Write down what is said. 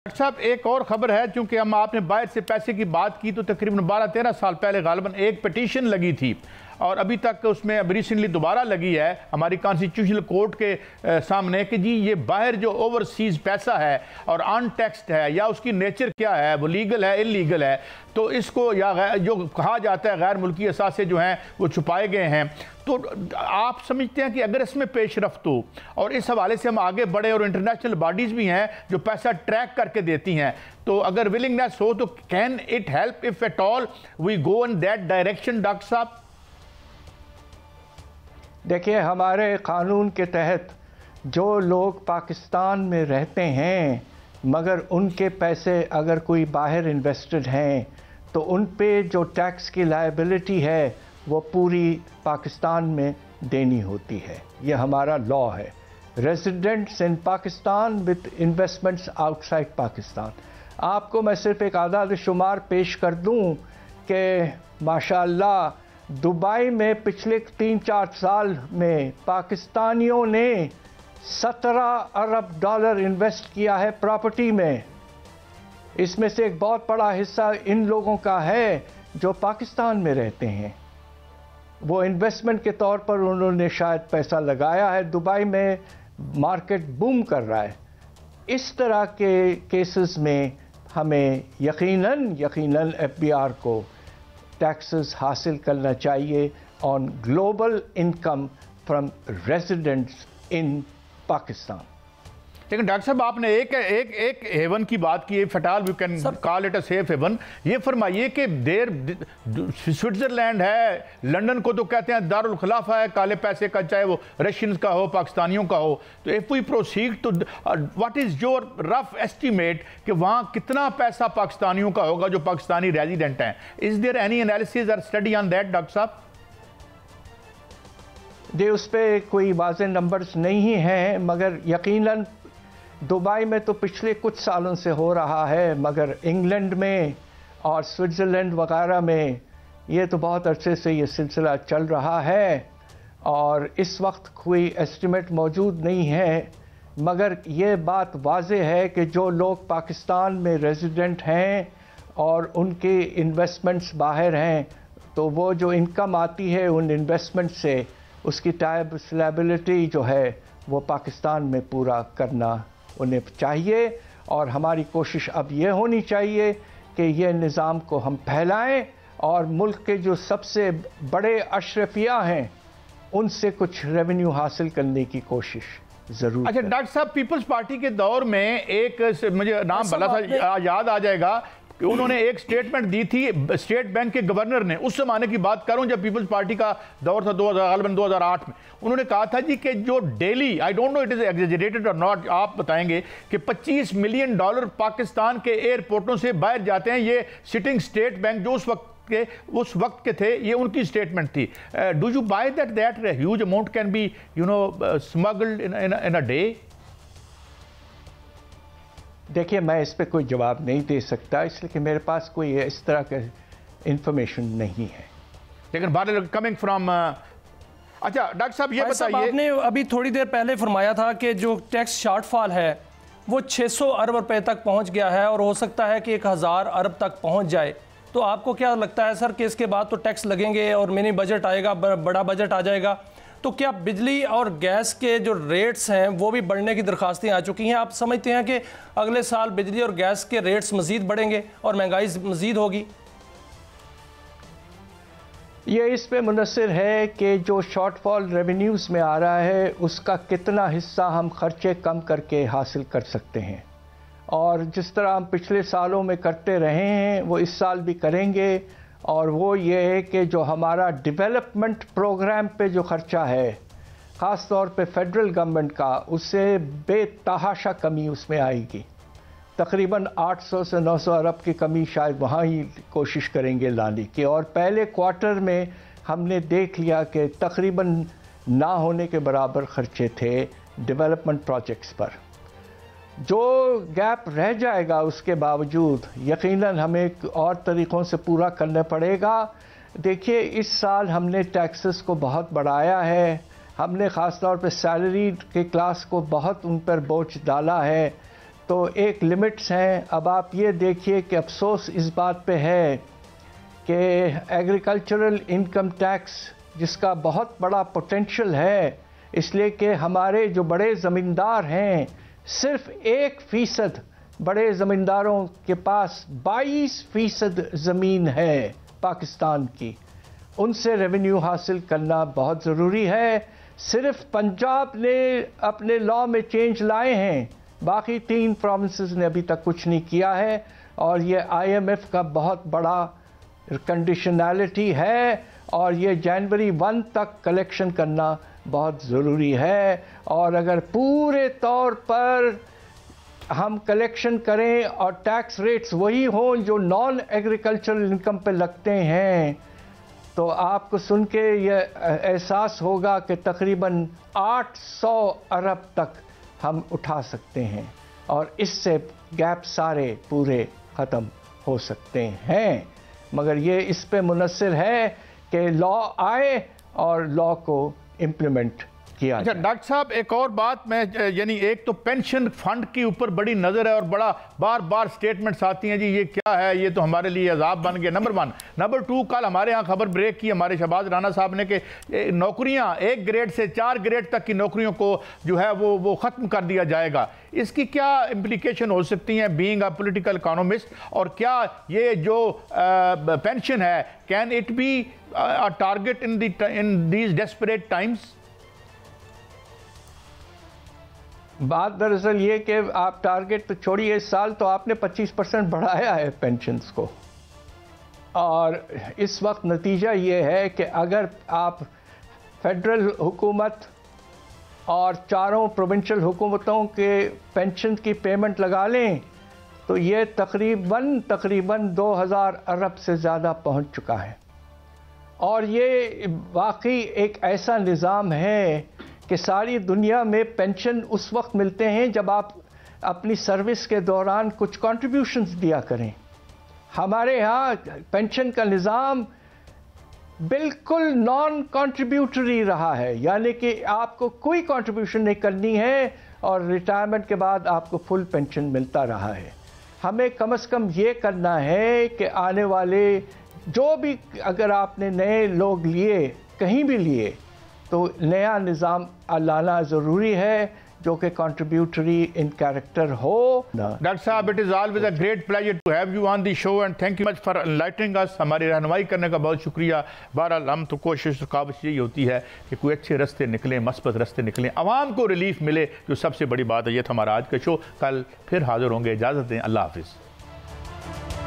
Doctor صاحب ایک اور خبر ہے، چونکہ ہم آپ نے باہر سے پیسے کی بات کی تو تقریباً 12-13 سال پہلے غالباً ایک پٹیشن لگی تھی اور ابھی تک اس میں اب ریسنٹلی دوبارہ لگی ہے ہماری کانسٹیٹیوشنل کورٹ کے سامنے کہ جی یہ باہر جو اوورسیز پیسہ ہے اور ان ٹیکسڈ ہے یا اس کی نیچر کیا ہے، وہ لیگل ہے انلیگل ہے، تو اس کو یا جو کہا جاتا ہے غیر ملکی اثاثے جو ہیں وہ چھپائے گئے ہیں، تو آپ سمجھتے ہیں کہ اگر اس میں پیش رفت ہو اور اس حوالے سے ہم آگے بڑھے اور انٹرنیشنل باڈیز بھی ہیں جو پیسہ ٹریک کر کے دیتی ہیں، تو اگر ولنگنیس ہو تو can it help if at all we go in that direction? Doctor صاحب دیکھیے، ہمارے قانون کے تحت جو لوگ پاکستان میں رہتے ہیں مگر ان کے پیسے اگر کوئی باہر انویسٹڈ ہیں تو ان پہ جو ٹیکس کی لائبلٹی ہے وہ پوری پاکستان میں دینی ہوتی ہے. یہ ہمارا لا ہے. Residents in Pakistan with investments out side Pakistan. آپ کو میں صرف ایک اعداد شمار پیش کر دوں کہ ماشاءاللہ دبئی میں پچھلے 3-4 سال میں پاکستانیوں نے 17 ارب ڈالر انویسٹ کیا ہے پراپرٹی میں. اس میں سے ایک بہت بڑا حصہ ان لوگوں کا ہے جو پاکستان میں رہتے ہیں. وہ انویسٹمنٹ کے طور پر انہوں نے شاید پیسہ لگایا ہے. دبئی میں مارکیٹ بوم کر رہا ہے. اس طرح کے کیسز میں ہمیں یقیناً ایف بی آر کو ٹیکسز حاصل کرنا چاہیے on global income from residents in Pakistan. لیکن ڈاکٹر صاحب آپ نے ایک ہیون کی بات کی ہے، fatal we can call it a safe haven. یہ فرمائیے کہ سوئٹزرلینڈ ہے، لنڈن کو تو کہتے ہیں دارالخلافہ ہے کالے پیسے کا، چاہے وہ رشینز کا ہو پاکستانیوں کا ہو. تو if we proceed تو what is your rough estimate کہ وہاں کتنا پیسہ پاکستانیوں کا ہوگا جو پاکستانی ریزیڈنٹ ہیں؟ Is there any analysis or study on that doctor صاحب؟ اس پہ کوئی واضح نمبرز نہیں ہیں، مگر یقیناً دبئی میں تو پچھلے کچھ سالوں سے ہو رہا ہے، مگر انگلینڈ میں اور سوئٹزرلینڈ وغیرہ میں یہ تو بہت عرصے سے یہ سلسلہ چل رہا ہے اور اس وقت کوئی ایسٹیمیٹ موجود نہیں ہے. مگر یہ بات واضح ہے کہ جو لوگ پاکستان میں ریزیڈنٹ ہیں اور ان کے انویسٹمنٹس باہر ہیں تو وہ جو انکم آتی ہے ان انویسٹمنٹ سے اس کی ٹیکس لائبلٹی جو ہے وہ پاکستان میں پورا کرنا انہیں چاہیے. اور ہماری کوشش اب یہ ہونی چاہیے کہ یہ نظام کو ہم پھیلائیں اور ملک کے جو سب سے بڑے اشرفیہ ہیں ان سے کچھ ریونیو حاصل کرنے کی کوشش ضرور. اچھا ڈاکٹر صاحب، پیپلز پارٹی کے دور میں ایک مجھے نام بھلا تھا یاد آ جائے گا کہ انہوں نے ایک سٹیٹمنٹ دی تھی اسٹیٹ بینک کے گورنر نے، اس زمانے کی بات کروں جب پیپلز پارٹی کا دور تھا غالباً 2008 میں. انہوں نے کہا تھا جی کہ جو daily I don't know it is exaggerated اور ناٹ، آپ بتائیں گے کہ $25 ملین پاکستان کے ایئرپورٹوں سے باہر جاتے ہیں. یہ سٹنگ اسٹیٹ بینک جو اس وقت کے تھے، یہ ان کی سٹیٹمنٹ تھی. Do you buy that huge amount can be smuggled in a day? دیکھیے، میں اس پہ کوئی جواب نہیں دے سکتا اس لیے کہ میرے پاس کوئی اس طرح کا انفارمیشن نہیں ہے. لیکن کمنگ فرام اچھا ڈاکٹر صاحب یہ بتائیے، آپ نے ابھی تھوڑی دیر پہلے فرمایا تھا کہ جو ٹیکس شارٹ فال ہے وہ 600 ارب روپے تک پہنچ گیا ہے اور ہو سکتا ہے کہ 1000 ارب تک پہنچ جائے. تو آپ کو کیا لگتا ہے سر کہ اس کے بعد تو ٹیکس لگیں گے اور منی بجٹ آئے گا، بڑا بجٹ آ جائے گا، تو کیا بجلی اور گیس کے جو ریٹس ہیں وہ بھی بڑھنے کی درخواستیں آ چکی ہیں؟ آپ سمجھتے ہیں کہ اگلے سال بجلی اور گیس کے ریٹس مزید بڑھیں گے اور مہنگائی مزید ہوگی؟ یہ اس پہ منحصر ہے کہ جو شارٹ فال ریونیوز میں آ رہا ہے اس کا کتنا حصہ ہم خرچے کم کر کے حاصل کر سکتے ہیں. اور جس طرح ہم پچھلے سالوں میں کرتے رہے ہیں وہ اس سال بھی کریں گے. اور وہ یہ ہے کہ جو ہمارا ڈیولپمنٹ پروگرام پہ جو خرچہ ہے خاص طور پہ فیڈرل گورنمنٹ کا، اس سے بے تحاشا کمی اس میں آئے گی. تقریباً 800 سے 900 ارب کی کمی شاید وہاں ہی کوشش کریں گے لانے کی. اور پہلے کوارٹر میں ہم نے دیکھ لیا کہ تقریباً نہ ہونے کے برابر خرچے تھے ڈیولپمنٹ پروجیکٹس پر. جو گیپ رہ جائے گا اس کے باوجود یقیناً ہمیں اور طریقوں سے پورا کرنا پڑے گا. دیکھیے، اس سال ہم نے ٹیکسز کو بہت بڑھایا ہے. ہم نے خاص طور پہ سیلری کے کلاس کو بہت ان پر بوجھ ڈالا ہے. تو ایک لمٹس ہیں. اب آپ یہ دیکھیے کہ افسوس اس بات پہ ہے کہ ایگریکلچرل انکم ٹیکس جس کا بہت بڑا پوٹینشل ہے، اس لیے کہ ہمارے جو بڑے زمیندار ہیں، صرف 1% بڑے زمینداروں کے پاس 22% زمین ہے پاکستان کی. ان سے ریونیو حاصل کرنا بہت ضروری ہے. صرف پنجاب نے اپنے لاء میں چینج لائے ہیں، باقی 3 پروونسز نے ابھی تک کچھ نہیں کیا ہے. اور یہ IMF کا بہت بڑا کنڈیشنالٹی ہے، اور یہ جنوری 1 تک کلیکشن کرنا بہت ضروری ہے. اور اگر پورے طور پر ہم کلیکشن کریں اور ٹیکس ریٹس وہی ہوں جو نان ایگریکلچرل انکم پہ لگتے ہیں، تو آپ کو سن کے یہ احساس ہوگا کہ تقریباً 800 ارب تک ہم اٹھا سکتے ہیں، اور اس سے گیپ سارے پورے ختم ہو سکتے ہیں. مگر یہ اس پہ منحصر ہے کہ لاء آئے اور لاء کو امپلیمنٹ کیا جائے. اچھا ڈاکٹر صاحب، ایک اور بات میں یعنی ایک تو پینشن فنڈ کے اوپر بڑی نظر ہے اور بڑا بار بار سٹیٹمنٹس آتی ہیں جی یہ کیا ہے، یہ تو ہمارے لیے عذاب بن گیا. نمبر 1. نمبر 2، کل ہمارے ہاں خبر بریک کی ہمارے شہباز رانا صاحب نے کہ نوکریاں 1 گریڈ سے 4 گریڈ تک کی نوکریوں کو جو ہے وہ ختم کر دیا جائے گا. اس کی کیا امپلیکیشن ہو سکتی ہیں بینگ اے پولیٹیکل اکانومسٹ؟ اور کیا یہ جو پینشن ہے can it be a target in these desperate times? بات دراصل یہ کہ آپ ٹارگٹ تو چھوڑیے، اس سال تو آپ نے 25% بڑھایا ہے پینشنز کو، اور اس وقت نتیجہ یہ ہے کہ اگر آپ فیڈرل حکومت اور 4 پروونشل حکومتوں کے پینشن کی پیمنٹ لگا لیں تو یہ تقریباً 2000 ارب سے زیادہ پہنچ چکا ہے. اور یہ واقعی ایک ایسا نظام ہے کہ ساری دنیا میں پینشن اس وقت ملتے ہیں جب آپ اپنی سروس کے دوران کچھ کنٹریبیوشنز دیا کریں. ہمارے ہاں پینشن کا نظام بالکل نان کنٹریبیوٹری رہا ہے، یعنی کہ آپ کو کوئی کنٹریبیوشن نہیں کرنی ہے اور ریٹائرمنٹ کے بعد آپ کو فل پینشن ملتا رہا ہے. ہمیں کم از کم یہ کرنا ہے کہ آنے والے جو بھی اگر آپ نے نئے لوگ لیے کہیں بھی لیے تو نیا نظام لانا ضروری ہے جو کہ کنٹریبیوٹری ان کیریکٹر ہو. ڈاکٹر صاحب، it is always a great pleasure to have you on the show and thank you much for enlightening us. ہماری رہنمائی کرنے کا بہت شکریہ. بہرحال ہم تو کوشش کاوش یہی ہوتی ہے کہ کوئی اچھے رستے نکلیں، مثبت رستے نکلیں، عوام کو ریلیف ملے، جو سب سے بڑی بات ہے. یہ تھا ہمارا آج کا شو. کل پھر حاضر ہوں گے. اجازت دیں. اللہ حافظ.